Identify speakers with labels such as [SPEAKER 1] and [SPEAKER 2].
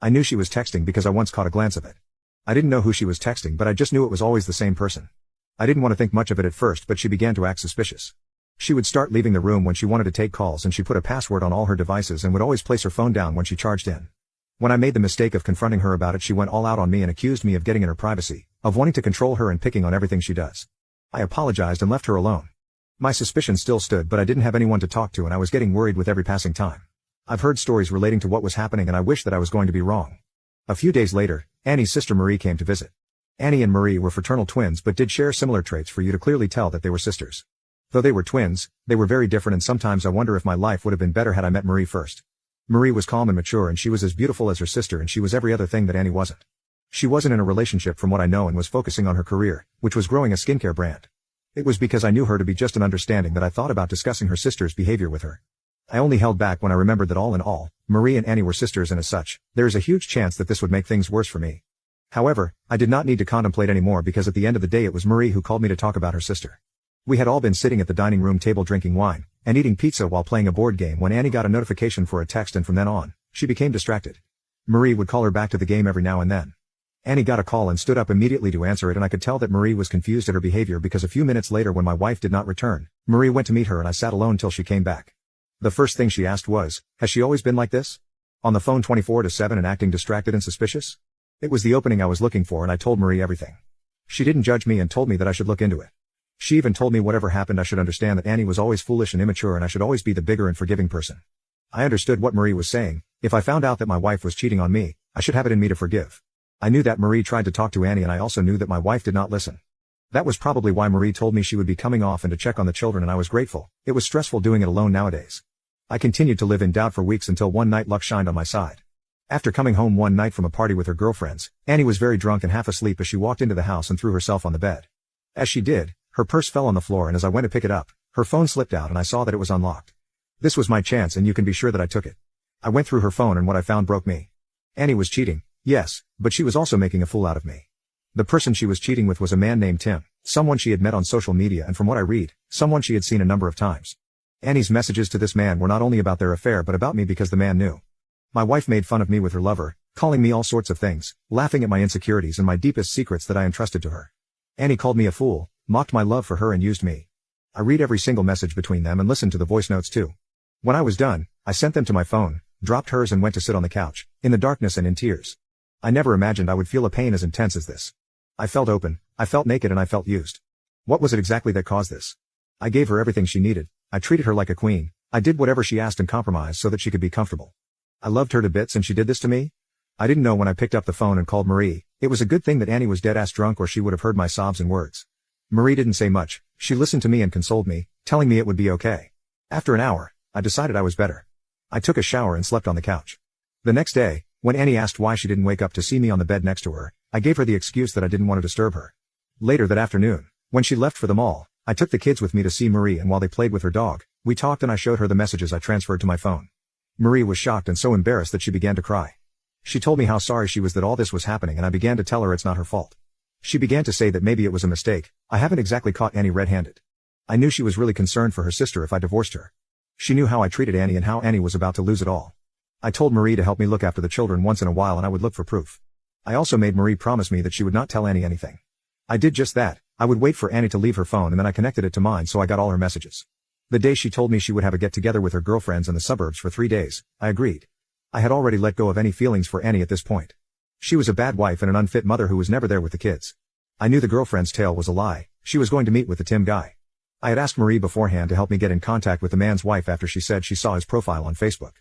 [SPEAKER 1] I knew she was texting because I once caught a glance of it. I didn't know who she was texting, but I just knew it was always the same person. I didn't want to think much of it at first, but she began to act suspicious. She would start leaving the room when she wanted to take calls, and she put a password on all her devices and would always place her phone down when she charged in. When I made the mistake of confronting her about it, she went all out on me and accused me of getting in her privacy, of wanting to control her and picking on everything she does. I apologized and left her alone. My suspicion still stood, but I didn't have anyone to talk to, and I was getting worried with every passing time. I've heard stories relating to what was happening, and I wish that I was going to be wrong. A few days later, Annie's sister Marie came to visit. Annie and Marie were fraternal twins but did share similar traits for you to clearly tell that they were sisters. Though they were twins, they were very different, and sometimes I wonder if my life would have been better had I met Marie first. Marie was calm and mature, and she was as beautiful as her sister, and she was every other thing that Annie wasn't. She wasn't in a relationship from what I know and was focusing on her career, which was growing a skincare brand. It was because I knew her to be just an understanding that I thought about discussing her sister's behavior with her. I only held back when I remembered that all in all, Marie and Annie were sisters, and as such, there is a huge chance that this would make things worse for me. However, I did not need to contemplate anymore, because at the end of the day it was Marie who called me to talk about her sister. We had all been sitting at the dining room table drinking wine and eating pizza while playing a board game when Annie got a notification for a text, and from then on, she became distracted. Marie would call her back to the game every now and then. Annie got a call and stood up immediately to answer it, and I could tell that Marie was confused at her behavior, because a few minutes later, when my wife did not return, Marie went to meet her and I sat alone till she came back. The first thing she asked was, "Has she always been like this? On the phone 24/7 and acting distracted and suspicious?" It was the opening I was looking for, and I told Marie everything. She didn't judge me and told me that I should look into it. She even told me whatever happened, I should understand that Annie was always foolish and immature, and I should always be the bigger and forgiving person. I understood what Marie was saying. If I found out that my wife was cheating on me, I should have it in me to forgive. I knew that Marie tried to talk to Annie, and I also knew that my wife did not listen. That was probably why Marie told me she would be coming off and to check on the children, and I was grateful. It was stressful doing it alone nowadays. I continued to live in doubt for weeks until one night luck shined on my side. After coming home one night from a party with her girlfriends, Annie was very drunk and half asleep as she walked into the house and threw herself on the bed. As she did, her purse fell on the floor, and as I went to pick it up, her phone slipped out and I saw that it was unlocked. This was my chance, and you can be sure that I took it. I went through her phone, and what I found broke me. Annie was cheating, yes, but she was also making a fool out of me. The person she was cheating with was a man named Tim, someone she had met on social media, and from what I read, someone she had seen a number of times. Annie's messages to this man were not only about their affair but about me, because the man knew. My wife made fun of me with her lover, calling me all sorts of things, laughing at my insecurities and my deepest secrets that I entrusted to her. Annie called me a fool, mocked my love for her, and used me. I read every single message between them and listened to the voice notes too. When I was done, I sent them to my phone, dropped hers, and went to sit on the couch, in the darkness and in tears. I never imagined I would feel a pain as intense as this. I felt open, I felt naked, and I felt used. What was it exactly that caused this? I gave her everything she needed. I treated her like a queen. I did whatever she asked and compromised so that she could be comfortable. I loved her to bits, and she did this to me? I didn't know when I picked up the phone and called Marie. It was a good thing that Annie was dead-ass drunk, or she would have heard my sobs and words. Marie didn't say much. She listened to me and consoled me, telling me it would be okay. After an hour, I decided I was better. I took a shower and slept on the couch. The next day, when Annie asked why she didn't wake up to see me on the bed next to her, I gave her the excuse that I didn't want to disturb her. Later that afternoon, when she left for the mall, I took the kids with me to see Marie, and while they played with her dog, we talked and I showed her the messages I transferred to my phone. Marie was shocked and so embarrassed that she began to cry. She told me how sorry she was that all this was happening, and I began to tell her it's not her fault. She began to say that maybe it was a mistake. I haven't exactly caught Annie red-handed. I knew she was really concerned for her sister if I divorced her. She knew how I treated Annie and how Annie was about to lose it all. I told Marie to help me look after the children once in a while, and I would look for proof. I also made Marie promise me that she would not tell Annie anything. I did just that. I would wait for Annie to leave her phone, and then I connected it to mine so I got all her messages. The day she told me she would have a get-together with her girlfriends in the suburbs for 3 days, I agreed. I had already let go of any feelings for Annie at this point. She was a bad wife and an unfit mother who was never there with the kids. I knew the girlfriend's tale was a lie. She was going to meet with the Tim guy. I had asked Marie beforehand to help me get in contact with the man's wife after she said she saw his profile on Facebook.